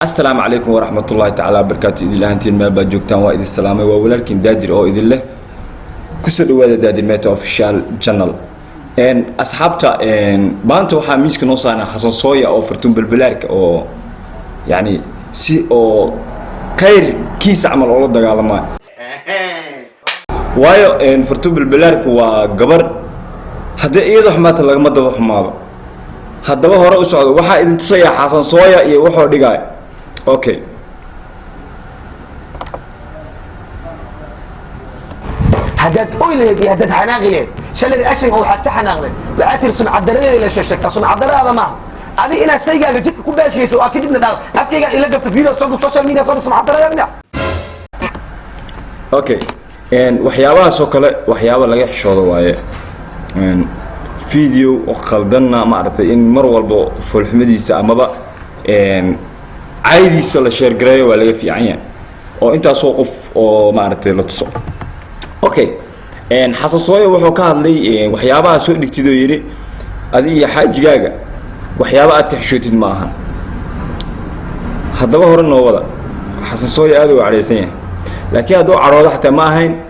السلام عليكم ورحمة الله تعالى وبركاته. إذا لهنتين ما بجوكتان وإذا السلامة ولكن دادر أو إذا له كسر وهذا دادر ميت أوفيشال channel. إن أصحابته إن بانتو حاميس كنوصانا حسن صويا أو فرتون بالبلارك أو يعني سي أو خير كيس عمل أولاد دجال ما. وايو إن فرتون بالبلارك وجبر هذا إيده حمات الله ما ده حماده. هذا هو رأس هذا واحد إذا تصيح حسن صويا يوحى دجاج. اوكي هداد اويل هداد حناغلين شل الاشن او حتى حناغلين لا ترسم عدليه الى شاشك تصم عدليه هذا ما هذه الى سيغا جدك ku baashayso waa kadibna dhaal afkayga ila gafta video soo social media soo sum عدليه اوكي waxyaabaha soo kale waxyaabo laga xishoodo waaye video oo qaldanna ma aragtay in mar walba fulxumadiisa amaba عادي سلا شير جراي ولا في عيان أو أنت سوقف أو ما أعرف لتصق أوكي إن حصل صويا وحو كان لي وحيابها سوق دكتور يري هذه حاجة جاجة وحيابها أتكحشوت معها هذا هو النوضة حصل صويا هذا وعلى سنة لكن هذا عروض حتى ما هين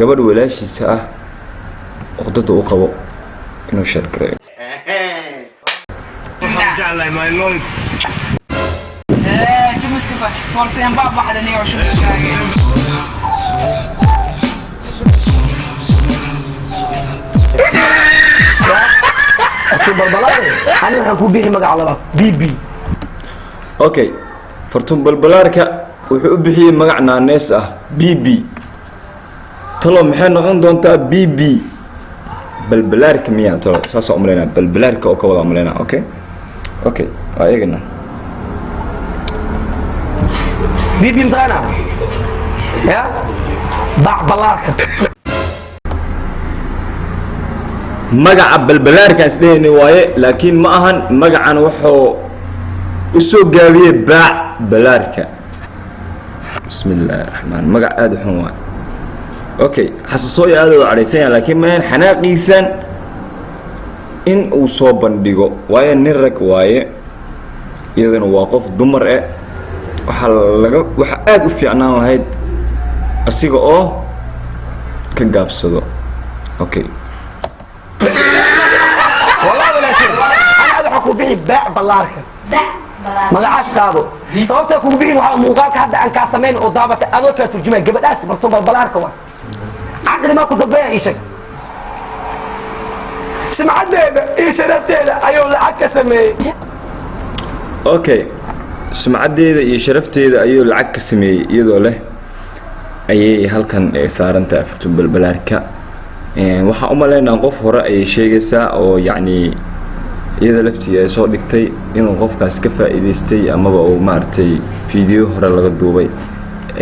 قبل ولا شيء ساعة أخذته أخوه إنه شير جراي Folk säger bara hade ni och أنا هكون به مقع على بيبي. أوكي فرتون بالبلاركة وحب به مقعنا الناس بيبي. طلع محن غندون تا بيبي بالبلاركة مية طلع ساسا عملنا بالبلاركة أو كولا عملنا أوكي. أوكي أيقنا. بيبي مدانا يا ضع بلاركة مقع بالبلاركة سنين واي لكن ما أهن مقعا وحو السوق جابيه باع بلاركة بسم الله الرحمن مقع هذا حوان اوكي حساسوي هذا عريسين لكن ما ين حناقيسان إن أصوبا ديقو واي نرك واي إذن واقف دمر waxa aad u fiicnaan lahayd asiga oo ka gaabsado okay wallahi wala shay ana waxa ku bixi baac balaarka magacaas qaado sababta ku bixin waxa muuqaalka hadda aan ka sameyn oo daabata adoo ka turjumay gabadhaas barto balaarka waa aqri ma ku dabeeya isha sumcadeeda iyo sharafteeda ayuu lacag ka sameeyay okay سمعديدا iyo sharafteeda ayuu lacag ka sameeyay iyadoo leh ayay halkan saaranta afartu balbalaarka waxa u maleynaa qof hore ay sheegaysaa oo yaani iyada laftiisa soo dhigtay inuu qofkaas ka faa'iideystay amaba uu maartay video hore laga duubay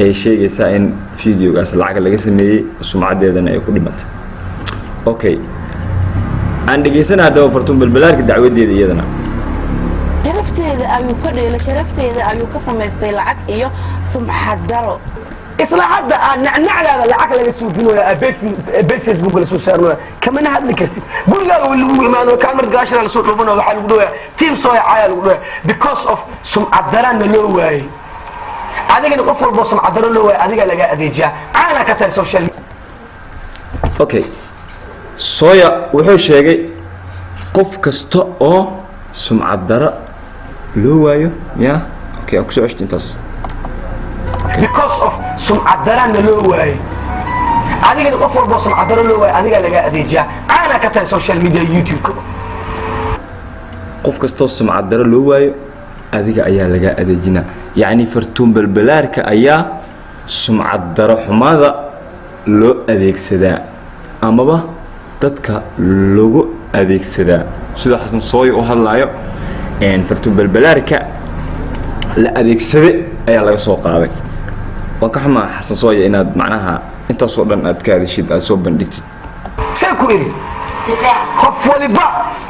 ay sheegaysaa in videogaas lacag laga sameeyay sumcadeedana ay ku dhimatay okay aan dhageysanahay daba afartu balbalaarka dacwadeeda iyadana شرفتي أيو كده شرفتي أيو قسم يستيلعك إياه سمحة درو إصلاحات نعلى هذا العقل اللي يسوي بينه بيت فيسبوك اللي يسوي سيرنا كمان هذا اللي كرتي قول له ما إنه كاميرا قاشر اللي يسوي لبنا وحال يقولوا تيم صايع عيال يقولوا because of سمعة دران اللو واي هذا كده قفل بس سمعة دران اللو واي هذا كده لقى أديجا أنا كتر سوشيال أوكي صايع وحش شيء قف كستو أو سمعة درا لو وايو يا اوكي اكو عشت انتس because of سمعة دران لو واي هذا كده قفل بس سمعة دران لو واي هذا كده لقى أديجا أنا كتر سوشيال ميديا يوتيوب قف كستو سمعة درا لو وايو هذا كده أيها لقى أديجنا يعني فرتون بالبلارك أيها سمعة درا حماذا لو أديك سدا أما با تدك لو أديك سدا سيدا حسن صوي وهلايو إن فرتون بالبلاركة لا أديك سبق أي الله يسوق عليك وكحما حسن صوي إن معناها أنت صورنا أتكاد شيء أسوب بنديت سأكو إيه خف ولبا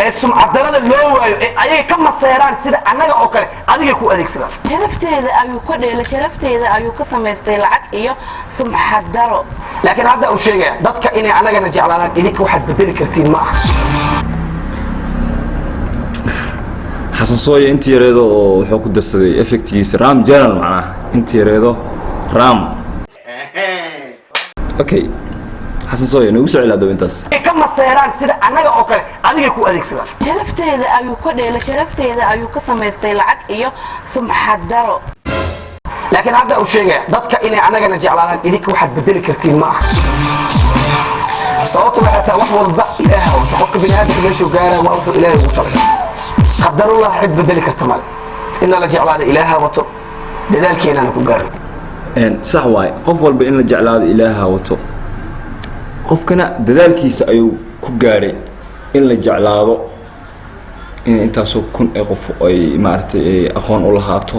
السمعة دران اللو أيه كم السيران سيدا أنا أوكي أديك كو أديك سدا شرفتي أيو كده شرفتي أيو قسم يستيلعك إياه سمحة درو لكن هذا أول شيء ضدك إني أنا جنجي على إليك واحد بدل كرتين معه حسن صوي انت يريدو وحو ku darsaday effectgiisa ram general macnaha inta yareedo ram okay حسن صوي nagu soo cilaado intaas kama seeraan sida anaga oo kale adiga ku adeegsada sharafteeda ayuu ka dheelay sharafteeda ayuu ka samaystay lacag iyo sumcad daro laakiin hadda uu sheegay dadka inay anagana jeclaadaan idinka waxaad bedeli kartiin ma aha sababtu waxay tahay wax walba ilaaha oo qofka bini'aadamka meeshuu gaaraa waa wuxuu ilaahay ugu talagalay qadarullah cid bedeli karta male in la jeclaado ilaaha wato dadaalkeenana ku gaaro sax waay qof walba in la jeclaado ilaaha wato qofkana dadaalkiisa ayuu ku gaaray in la jeclaado in intaasoo kun ee qof ay maartay aqoon u lahaato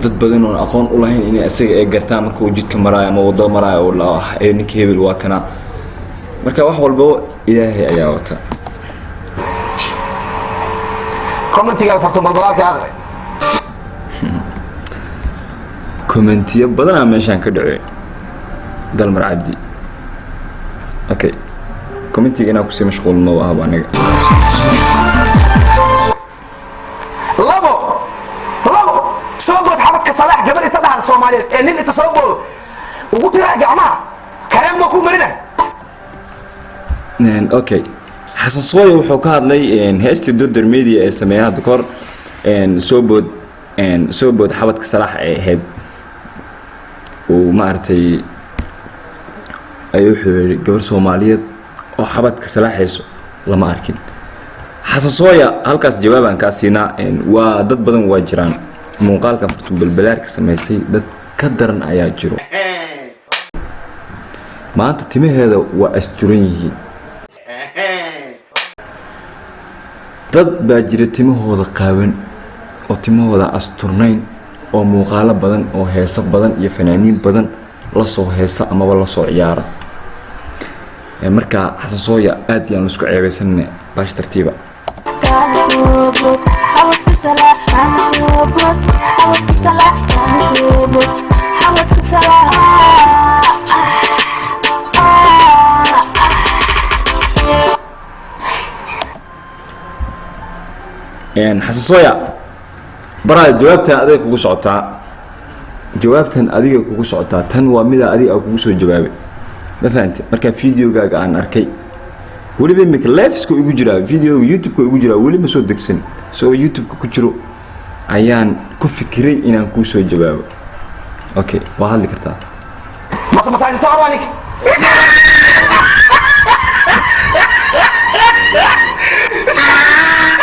dad badan oo aqoon u lahayn in asaga ay gartaan marka uu jidka maraayo ama wado maraayo oo la ay ninka hebel waa kana marka wax walba ilaahay ayaa wata commentiga farto balbalka aqri commentiya badan meeshan ka dhacay dalmar cabdi okay commentiga inaa ku sii mashquul ma aha aniga labo soo bood xabadka salax gabar inta dhaxal Soomaaliyeed ee nin inta soo bood ugu tiraa gacmaha kareem ma ku marina okay حسن صوي wuxuu ka hadlay heestii dodor media ee sameeyay dokor soo bood xabadka salax ee heeb oo maartay ayuu xiriir gabar Soomaaliyeed oo xabadka salaxayso lama arkin حسن صوي halkaas jawaabaan ka siinaa waa dad badan waa jiraan muuqaalka fartu balbalaarka sameysay dad ka daran ayaa jiro maanta timaheeda waa asturan yihiin dad baa jira timahooda qaawan oo timahooda asturnayn oo muuqaalo badan oo heeso badan iyo fanaaniin badan la soo heesa ama la soo ciyaara marka حسن صوي aad yaan isku ceebaysanay baash tartiiba حسن صوي برا جوابتها أديك كوكو سعطا جوابتها أديك كوكو سعطا تن ومدا أديك كوكو سو جوابي ما فهمت مركا فيديو جاك عن أركي ولي بيمك لايفز كو يجرا فيديو يوتيوب كو يجرا ولي ما سو دكسن سو يوتيوب كو كجرو أيان كفكري إن كوكو سو جوابي أوكي وهذا كرتا مصر عايز تعرفني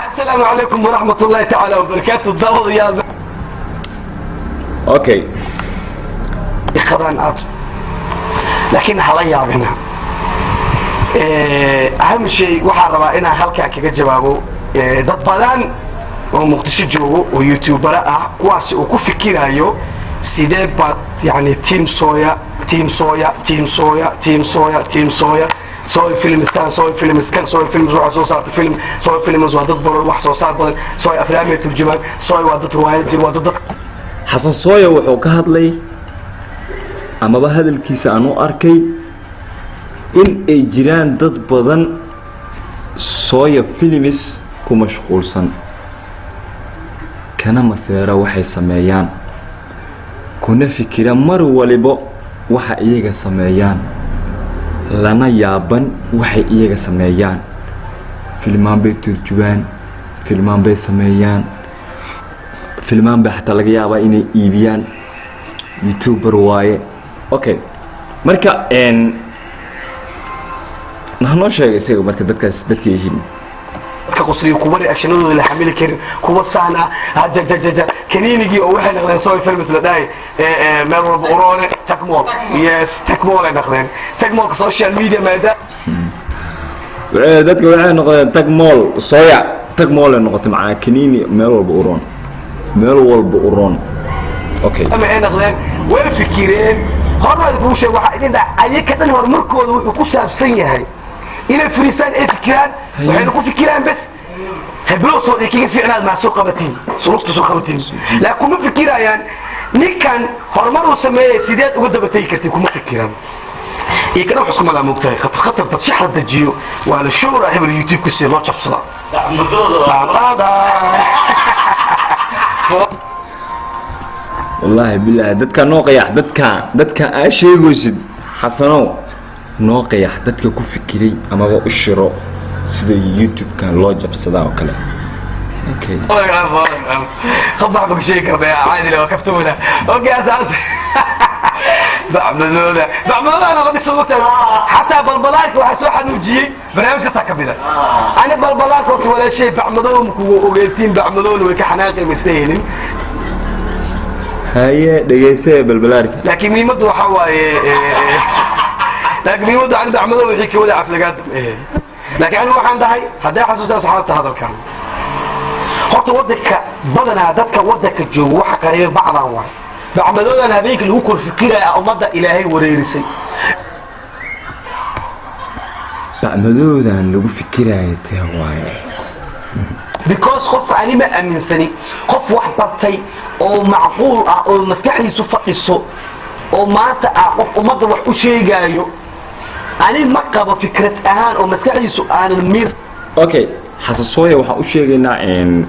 السلام عليكم ورحمة الله تعالى وبركاته الضوء يا أوكي خبران عطر لكن حاليا بنا أهم شيء وحا ربا إنا هالكا كيكا جوابو داد بدان ومقتشي جوغو ويوتيوبرا كواسي وكو فكيرايو سيدي بات يعني تيم صويا سوي فيلم استان سوي فيلم سكان سوي فيلم روح صوصات فيلم سوي فيلم وادد بر wax soo saar badan sooy aflaam ee turjumaan sooy wadad riwaayad jir wadad حسن صوي wuxuu ka hadlay ama ba hadalkiisa aanu arkay in ay jiraan dad badan sooya films ku mashquulsan kana maseera waxay sameeyaan kuna fikira mar waliba waxa iyaga sameeyaan lana yaaban waxay iyaga sameeyaan filmaan bay turjubaan filmaan bay sameeyaan filmaan bay xataa laga yaabaa inay iibiyaan youtuber waaye okay marka naxnoo sheegay isaga marka dadkaas dadka yihiin dadka qosliyo kuwa reactionadooda la xamili karin kuwa saana hajajajaja kaniinigii oo waxay noqdeen soo films la dhaay meel walba urone takmol yes takmol ay noqdeen takmol social media maada dadka waxay noqdeen takmol sooya takmol ay noqotay macna kaniini meel walba uron okay ama ay noqdeen way fikireen hormada ku sheeg waxa idin dhac ayaka dhan horumarkooda wuxuu ku saabsan yahay إلى فريستان إيه فكران وحين يكون فكران بس هبلو صوت كيف في عناد مع سوق قبتين سوق قبتين لا كم فكرة يعني نكان هرمر وسماه سيدات وقد بتيجي كرتين كم فكران كده حسكم على مقتاي خطر تشح الدجيو وعلى شو راح يبل اليوتيوب كسي ما تشوف صدا والله بالله دتك نوقيح دتك اشي وسد حسنو نوقيح دتك ku fikiray ama u shiro sida youtube kan loo jabsada oo kale okay خبح بك شيء كده عادي لو كفتونا اوكي يا سعد بعملونا انا غادي صوتك حتى بلبلاك وحسوا حنوجي برنامج كسا كبيده انا بلبلاك وقت ولا شيء بعملوهم وقلتين بعملون وكحناقي مسلين هاي دغيسه بلبلارك لكن ميمد waxa waaye لكن ميمد aan بعملون wixii ka wada aflagaad لكن انا waxaan dhahay haday xasuusta asxaabta hadalkan horta wadanka badanaa dadka wadanka jooga waxa qareebay bacdan waay بعملونا هبيك اللي هو كل فكرة أمضى إلهي وريرسي بعملونا اللي هو فكرة تهواي because خوف أنا ما أمن سني خوف واحد برتي أو معقول أو مسكح يسوف السوق أو ما تعرف أمضى واحد شيء جايو أنا ما قابل فكرة أهان أو مسكح يسوق أنا المير أوكي حساسوية واحد شيء جينا إن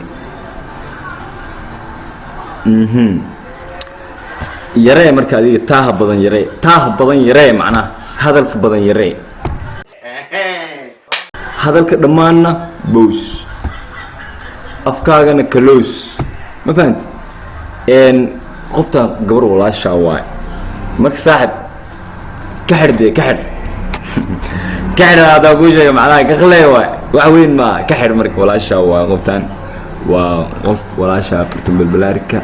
yaree marka adiga taaha badan yaree macna hadalka badan yaree hadalka dhamaana boos afkaagana close ma fahanti qofta gabar walaasha waay marka saaxib ka xir hada ku sheega macnaha ka qlay waay wax weyn ma ka xir marka walaasha waay qoftan waa qof walaasha furtun balbalaarka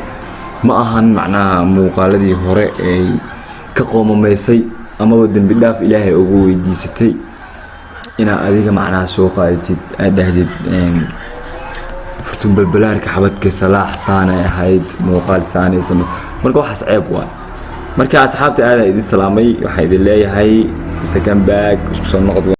ma ahan macnaha muuqaaladii hore ee ka qoomameysay ama dambi dhaaf ilaahay ugu weydiisatay ina adiga macnaha soo qaadatid aadahdid furtun balbalaarka xabadka salaax saanay ahayd muuqaal saanaysan marka waxaas ceeb waa marka asxaabta aad idin salaamay waxa idin leeyahay second back isku soo noqdo